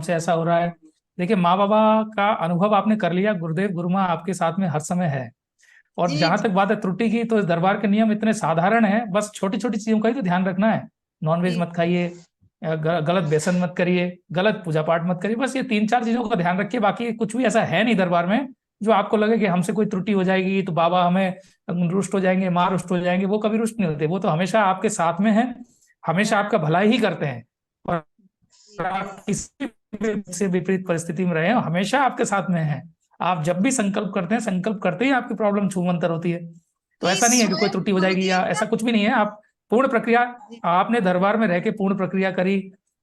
से ऐसा हो रहा है। देखिए, माँ बाबा का अनुभव आपने कर लिया, गुरुदेव गुरुमाँ आपके साथ में हर समय है। और जी जहां जी तक बात है त्रुटि की, तो इस दरबार के नियम इतने साधारण है, बस छोटी छोटी चीजों का ही तो ध्यान रखना है। नॉनवेज जी मत खाइए, गलत व्यसन मत करिए, गलत पूजा पाठ मत करिए, बस ये तीन चार चीजों का ध्यान रखिए। बाकी कुछ भी ऐसा है नहीं दरबार में जो आपको लगे कि हमसे कोई त्रुटि हो जाएगी तो बाबा हमें रुष्ट हो जाएंगे, माँ रुष्ट हो जाएंगे। वो कभी रुष्ट नहीं होते, वो तो हमेशा आपके साथ में है, हमेशा आपका भला ही करते हैं। और जी आप किसी भी से विपरीत परिस्थिति में रहे हो, हमेशा आपके साथ में है। आप जब भी संकल्प करते हैं, संकल्प करते ही आपकी प्रॉब्लम छूमंतर होती है। तो जी ऐसा नहीं है कि कोई स्वयं त्रुटि हो जाएगी, या गुरुदेव का। ऐसा कुछ भी नहीं है। आप पूर्ण प्रक्रिया, जी आपने दरबार में रह के पूर्ण प्रक्रिया करी,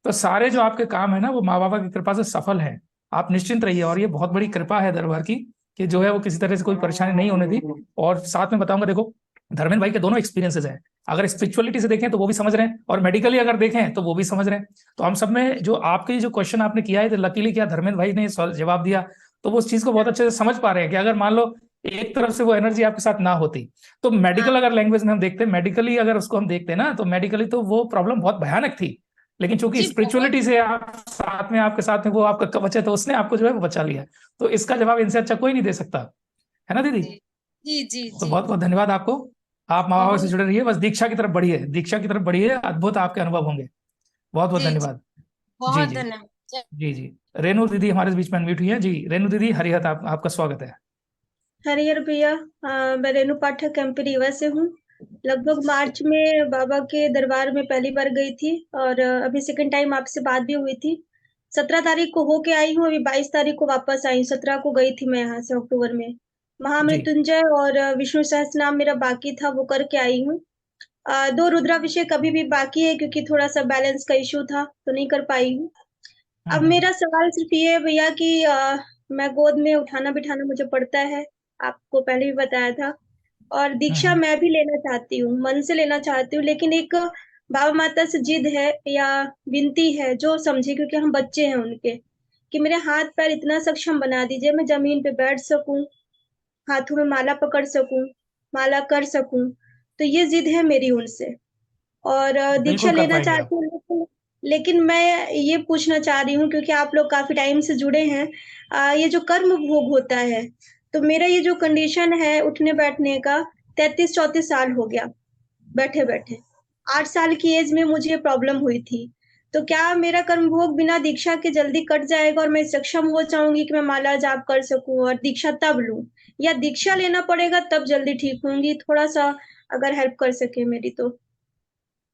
तो सारे जो आपके काम है ना, वो माँ बाबा की कृपा से सफल है। आप निश्चिंत रहिए, और ये बहुत बड़ी कृपा है दरबार की, कि जो है वो किसी तरह से कोई परेशानी नहीं होने दी। और साथ में बताऊंगा, देखो, धर्मेंद्र भाई के दोनों एक्सपीरियंसेस हैं। अगर स्पिरिचुअलिटी से देखें तो वो भी समझ रहे हैं, और मेडिकली अगर देखें तो वो भी समझ रहे हैं। तो हम सब में जो आपके जो क्वेश्चन आपने किया है, तो लकीली क्या धर्मेंद्र भाई ने जवाब दिया। तो वो उस चीज को बहुत अच्छे से समझ पा रहे हैं कि अगर मान लो एक तरफ से वो एनर्जी आपके साथ ना होती, तो हाँ मेडिकल अगर लैंग्वेज में हम देखते हैं, मेडिकली अगर उसको हम देखते हैं ना, तो मेडिकली तो वो प्रॉब्लम बहुत भयानक थी। लेकिन चूंकि जी बहुत। स्पिरिचुअलिटी से आप साथ में, आपके साथ में वो आपका कवच है, तो उसने आपको जो है वो बचा लिया। तो इसका जवाब इनसे अच्छा कोई नहीं दे सकता, है ना दीदी? जी जी जी तो जी बहुत बहुत धन्यवाद आपको। आप माँ बाबा से बहुत। जुड़े रहिए, बस दीक्षा की तरफ बढ़िए, दीक्षा की तरफ बढ़िए, अद्भुत आपके अनुभव होंगे। बहुत बहुत जी जी धन्यवाद। जी बहुत जी। धन्यवाद। जी जी। रेणु दीदी हमारे बीच में अनम्यूट हुई है। जी रेणु दीदी, हरिहत, आपका स्वागत है। हरिहर भैया, मैं रेणु पाठक एमपी रीवा से हूँ। लगभग मार्च में बाबा के दरबार में पहली बार गई थी, और अभी सेकंड टाइम आपसे बात भी हुई थी। 17 तारीख को होके आई हूँ, अभी 22 तारीख को वापस आई हूँ। 17 को गई थी मैं यहाँ से अक्टूबर में। जी महामृत्युंजय और विष्णु सहस्त्रनाम मेरा बाकी था, वो करके आई हूँ। दो रुद्राभिषेक अभी भी बाकी है, क्योंकि थोड़ा सा बैलेंस का इश्यू था तो नहीं कर पाई हूँ। अब हम्म। मेरा सवाल सिर्फ ये है भैया कि मैं गोद में उठाना बिठाना मुझे पड़ता है, आपको पहले भी बताया था। और दीक्षा हम्म। मैं भी लेना चाहती हूँ, मन से लेना चाहती हूँ, लेकिन एक बाबा माता से जिद है या विनती है, जो समझे, क्योंकि हम बच्चे हैं उनके, कि मेरे हाथ पैर इतना सक्षम बना दीजिए, मैं जमीन पे बैठ सकूं, हाथों में माला पकड़ सकूं, माला कर सकूं। तो ये जिद है मेरी उनसे। और दीक्षा बिल्कुल कर लेना पाएंगे आप। चाहती हूँ, लेकिन मैं ये पूछना चाह रही हूँ, क्योंकि आप लोग काफी टाइम से जुड़े हैं। ये जो कर्म भोग होता है, तो मेरा ये जो कंडीशन है उठने बैठने का, 33-34 साल हो गया बैठे बैठे। 8 साल की एज में मुझे ये प्रॉब्लम हुई थी। तो क्या मेरा कर्म भोग बिना दीक्षा के जल्दी कट जाएगा, और मैं सक्षम हो जाऊंगी कि मैं माला जाप कर सकूं और दीक्षा तब लूं, या दीक्षा लेना पड़ेगा तब जल्दी ठीक होंगी? थोड़ा सा अगर हेल्प कर सके मेरी तो।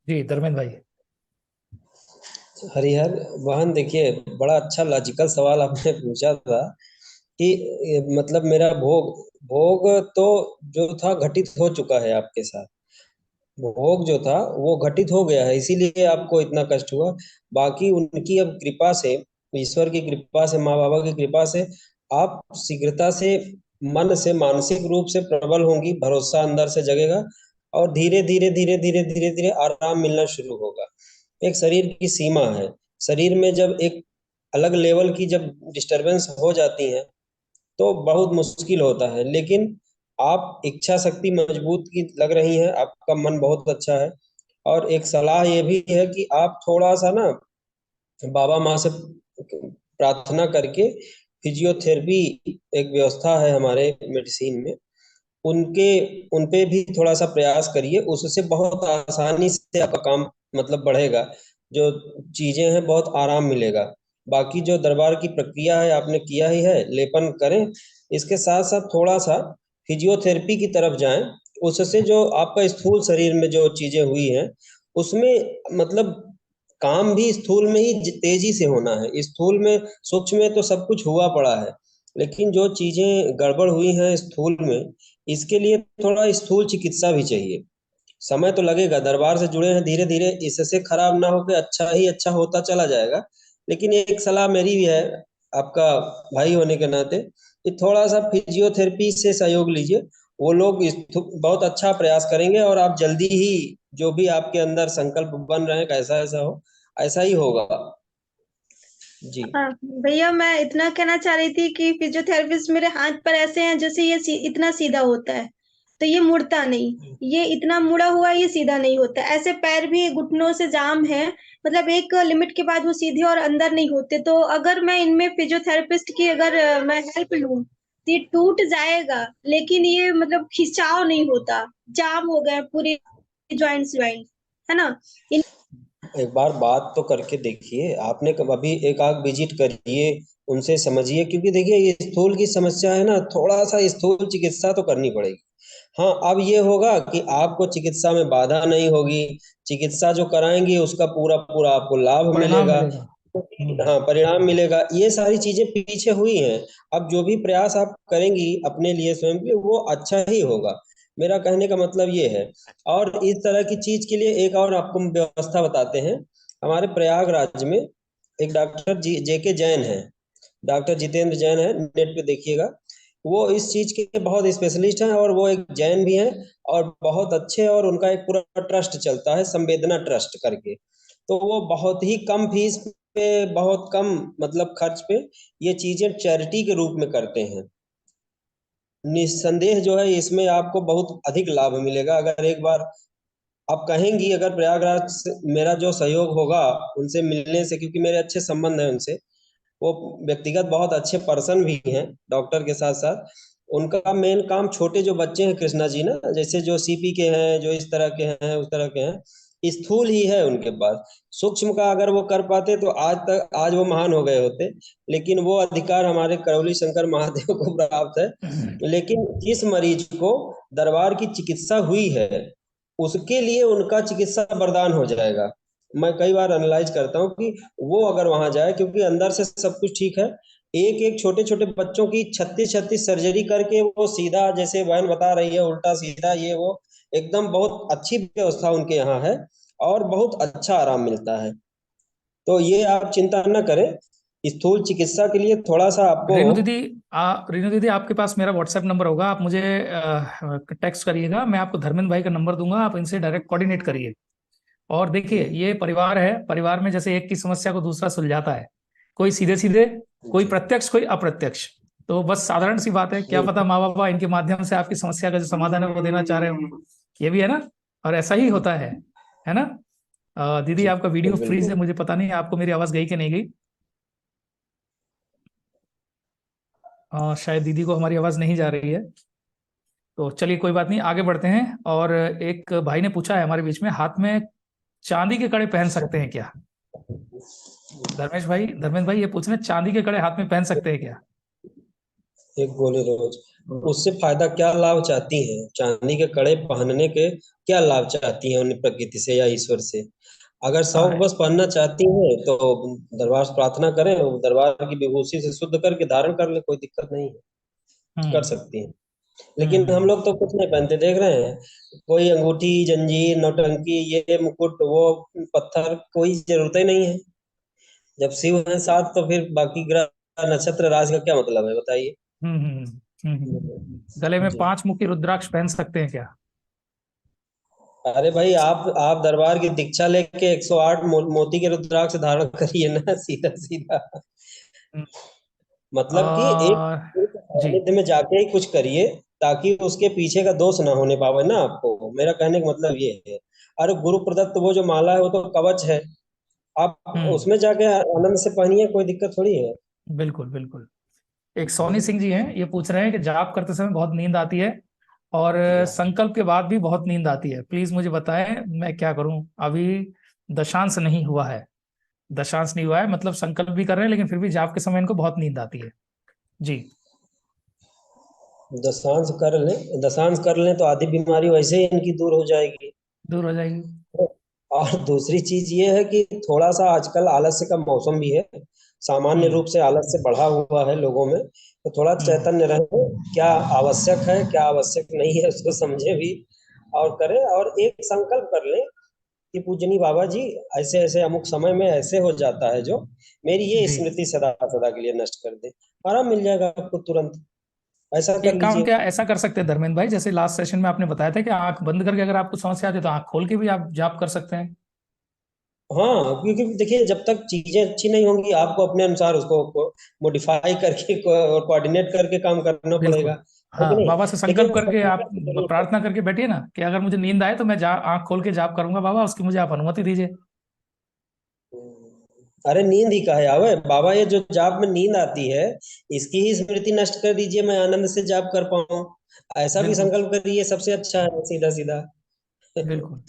जी धर्मेंद्र भाई। हरिहर बहन, देखिए, बड़ा अच्छा लॉजिकल सवाल आपने पूछा था कि मतलब मेरा भोग भोग तो जो था घटित हो चुका है आपके साथ। भोग जो था वो घटित हो गया है, इसीलिए आपको इतना कष्ट हुआ। बाकी उनकी अब कृपा से, ईश्वर की कृपा से, माँ बाबा की कृपा से आप शीघ्रता से मन से मानसिक रूप से प्रबल होंगी, भरोसा अंदर से जगेगा, और धीरे धीरे धीरे धीरे धीरे धीरे आराम मिलना शुरू होगा। एक शरीर की सीमा है। शरीर में जब एक अलग लेवल की जब डिस्टरबेंस हो जाती है तो बहुत मुश्किल होता है, लेकिन आप इच्छा शक्ति मजबूत की लग रही है, आपका मन बहुत अच्छा है। और एक सलाह ये भी है कि आप थोड़ा सा ना बाबा माँ से प्रार्थना करके, फिजियोथेरेपी एक व्यवस्था है हमारे मेडिसिन में, उनके उन पे भी थोड़ा सा प्रयास करिए, उससे बहुत आसानी से आपका काम मतलब बढ़ेगा। जो चीजें हैं बहुत आराम मिलेगा। बाकी जो दरबार की प्रक्रिया है आपने किया ही है, लेपन करें, इसके साथ साथ थोड़ा सा फिजियोथेरेपी की तरफ जाएं। उससे जो आपका स्थूल शरीर में जो चीजें हुई हैं उसमें मतलब काम भी स्थूल में ही तेजी से होना है। स्थूल में, सूक्ष्म में तो सब कुछ हुआ पड़ा है, लेकिन जो चीजें गड़बड़ हुई हैं स्थूल में, इसके लिए थोड़ा स्थूल चिकित्सा भी चाहिए। समय तो लगेगा, दरबार से जुड़े हैं, धीरे धीरे इससे खराब ना होकर अच्छा ही अच्छा होता चला जाएगा। लेकिन एक सलाह मेरी भी है, आपका भाई होने के नाते, कि थोड़ा सा फिजियोथेरेपी से सहयोग लीजिए। वो लोग बहुत अच्छा प्रयास करेंगे, और आप जल्दी ही जो भी आपके अंदर संकल्प बन रहे हैं कैसा ऐसा हो, ऐसा ही होगा। जी। हाँ भैया, मैं इतना कहना चाह रही थी कि फिजियोथेरेपिस्ट मेरे हाथ पर ऐसे हैं जैसे ये इतना सीधा होता है। तो ये मुड़ता नहीं, ये इतना मुड़ा हुआ ये सीधा नहीं होता। ऐसे पैर भी घुटनों से जाम है, मतलब एक लिमिट के बाद वो सीधे और अंदर नहीं होते। तो अगर मैं इनमें फिजियोथेरेपिस्ट की अगर मैं हेल्प लूं तो ये टूट जाएगा, लेकिन ये मतलब खिंचाव नहीं होता, जाम हो गए पूरे जॉइंट, है ना। एक बार बात तो करके देखिए, आपने कब अभी एक आध विजिट करिए, उनसे समझिए, क्योंकि देखिए ये स्थूल की समस्या है ना, थोड़ा सा स्थूल चिकित्सा तो करनी पड़ेगी। हाँ, अब ये होगा कि आपको चिकित्सा में बाधा नहीं होगी, चिकित्सा जो कराएंगे उसका पूरा पूरा आपको लाभ परिणाम मिलेगा। मिलेगा। हाँ, परिणाम मिलेगा, ये सारी चीजें पीछे हुई हैं। अब जो भी प्रयास आप करेंगी अपने लिए स्वयं के लिए, वो अच्छा ही होगा। मेरा कहने का मतलब ये है। और इस तरह की चीज के लिए एक और आपको व्यवस्था बताते हैं। हमारे प्रयागराज में एक डॉक्टर जी जेके जैन है, डॉक्टर जितेंद्र जैन है, नेट पे देखिएगा। वो इस चीज के बहुत स्पेशलिस्ट हैं, और वो एक जैन भी हैं, और बहुत अच्छे, और उनका एक पूरा ट्रस्ट चलता है, संवेदना ट्रस्ट करके। तो वो बहुत ही कम फीस पे, बहुत कम मतलब खर्च पे ये चीजें चैरिटी के रूप में करते हैं। निस्संदेह जो है इसमें आपको बहुत अधिक लाभ मिलेगा, अगर एक बार आप कहेंगी, अगर प्रयागराज से मेरा जो सहयोग होगा उनसे मिलने से, क्योंकि मेरे अच्छे संबंध हैं उनसे, वो व्यक्तिगत बहुत अच्छे पर्सन भी हैं डॉक्टर के साथ साथ। उनका मेन काम छोटे जो बच्चे हैं कृष्णा जी ना, जैसे जो सीपी के हैं, जो इस तरह के हैं उस तरह के हैं, स्थूल ही है उनके पास। सूक्ष्म का अगर वो कर पाते तो आज वो महान हो गए होते, लेकिन वो अधिकार हमारे करौली शंकर महादेव को प्राप्त है। लेकिन जिस मरीज को दरबार की चिकित्सा हुई है, उसके लिए उनका चिकित्सा वरदान हो जाएगा। मैं कई बार एनालाइज करता हूँ कि वो अगर वहां जाए, क्योंकि अंदर से सब कुछ ठीक है, एक एक छोटे छोटे बच्चों की 36 सर्जरी करके वो सीधा, जैसे बहन बता रही है, उल्टा सीधा ये वो, एकदम बहुत अच्छी व्यवस्था उनके यहाँ है, और बहुत अच्छा आराम मिलता है। तो ये आप चिंता न करें, स्थूल चिकित्सा के लिए थोड़ा सा आपको। रेणु दीदी आपके पास मेरा व्हाट्सएप नंबर होगा, आप मुझे टेक्स्ट करिएगा, मैं आपको धर्मेंद्र भाई का नंबर दूंगा, आप इनसे डायरेक्ट कोऑर्डिनेट करिए। और देखिए ये परिवार है, परिवार में जैसे एक की समस्या को दूसरा सुलझाता है, कोई सीधे सीधे, कोई जी, प्रत्यक्ष, कोई अप्रत्यक्ष। तो बस साधारण सी बात है, क्या पता बिल्कुल। माँ बाबा इनके माध्यम से आपकी समस्या का जो समाधान है वो देना चाह रहे हो, ये भी है ना। और ऐसा ही होता है ना। दीदी जी, आपका वीडियो फ्रीज है, बिल्कुल। मुझे पता नहीं आपको मेरी आवाज गई कि नहीं गई। शायद दीदी को हमारी आवाज नहीं जा रही है। तो चलिए कोई बात नहीं, आगे बढ़ते हैं। और एक भाई ने पूछा है हमारे बीच में, हाथ में चांदी के कड़े पहन सकते हैं क्या। धर्मेंद्र भाई ये पूछ रहे हैं, चांदी के कड़े हाथ में पहन सकते हैं क्या। एक गोली रोज, उससे फायदा क्या लाभ चाहती हैं, चांदी के कड़े पहनने के क्या लाभ चाहती हैं उन्हें, प्रकृति से या ईश्वर से। अगर शौक हाँ। बस पहनना चाहती हैं तो दरबार से प्रार्थना करें, वो दरबार की विभूषी से शुद्ध करके धारण कर ले, कोई दिक्कत नहीं है, कर हम्म। सकती हैं। लेकिन हम लोग तो कुछ नहीं पहनते, देख रहे हैं, कोई अंगूठी, जंजीर, नौटंकी, ये मुकुट, वो पत्थर, कोई जरूरत ही नहीं है। जब शिव हैं साथ तो फिर बाकी ग्रह नक्षत्र राज का क्या मतलब है, बताइए। हम्म। गले में जी। 5 मुखी रुद्राक्ष पहन सकते हैं क्या। अरे भाई, आप दरबार की दीक्षा लेके 108 मोती के रुद्राक्ष धारण करिए ना, सीधा सीधा। हम्म, मतलब कि आ, एक जी। सानिध्य में जाके ही कुछ करिए, ताकि उसके पीछे का दोष ना होने पावे ना आपको, मेरा कहने का मतलब ये है। अरे गुरु प्रदत्त वो जो माला है वो तो कवच है, आप हम्म। उसमें जाके आनंद से पहनिए, कोई दिक्कत थोड़ी है। बिल्कुल बिल्कुल। एक सोनी सिंह जी हैं, ये पूछ रहे हैं कि जाप करते समय बहुत नींद आती है, और संकल्प के बाद भी बहुत नींद आती है, प्लीज मुझे बताएं मैं क्या करूं। अभी दशांश नहीं हुआ है, दशांश नहीं हुआ है, मतलब संकल्प भी कर रहे हैं लेकिन फिर भी जाप के समय इनको बहुत नींद आती है। जी। दशांश कर लें तो आधी बीमारी वैसे ही इनकी दूर हो जाएगी। दूर हो जाएगी। और दूसरी चीज ये है कि थोड़ा सा आजकल आलस्य का मौसम भी है, सामान्य हम्म। रूप से आलस्य बढ़ा हुआ है लोगों में, तो थोड़ा हम्म। चैतन्य रहे, क्या आवश्यक है क्या आवश्यक नहीं है उसको समझे भी, और करें, और एक संकल्प कर लें कि पूजनी बाबा जी, ऐसे ऐसे अमुक समय में ऐसे हो जाता है, जो मेरी ये जी। स्मृति सदा सदा के लिए नष्ट कर दे, आराम मिल जाएगा आपको तुरंत, ऐसा कर एक काम लीजिए। क्या ऐसा कर सकते हैं धर्मेंद्र भाई, जैसे लास्ट सेशन में आपने बताया था कि आंख बंद करके अगर आपको समस्या आती है तो आंख खोल के भी आप जाप कर सकते हैं। हाँ, क्योंकि देखिए जब तक चीजें अच्छी नहीं होंगी, आपको अपने अनुसार उसको मॉडिफाई करके और कोऑर्डिनेट करके काम करना बिल्कुल। पड़ेगा। है कि हाँ, नहीं? बाबा से लेकिन संकल्प करके आप प्रार्थना करके बैठिए ना कि अगर मुझे नींद आए तो मैं आंख खोल के जाप करूंगा बाबा, उसकी मुझे आप अनुमति दीजिए। अरे नींद ही काहे आवे बाबा, ये जो जाप में नींद आती है इसकी ही स्मृति नष्ट कर दीजिए, मैं आनंद से जाप कर पाऊं। ऐसा भी बिल्कुल संकल्प करिए, सबसे अच्छा है, सीधा सीधा। बिल्कुल।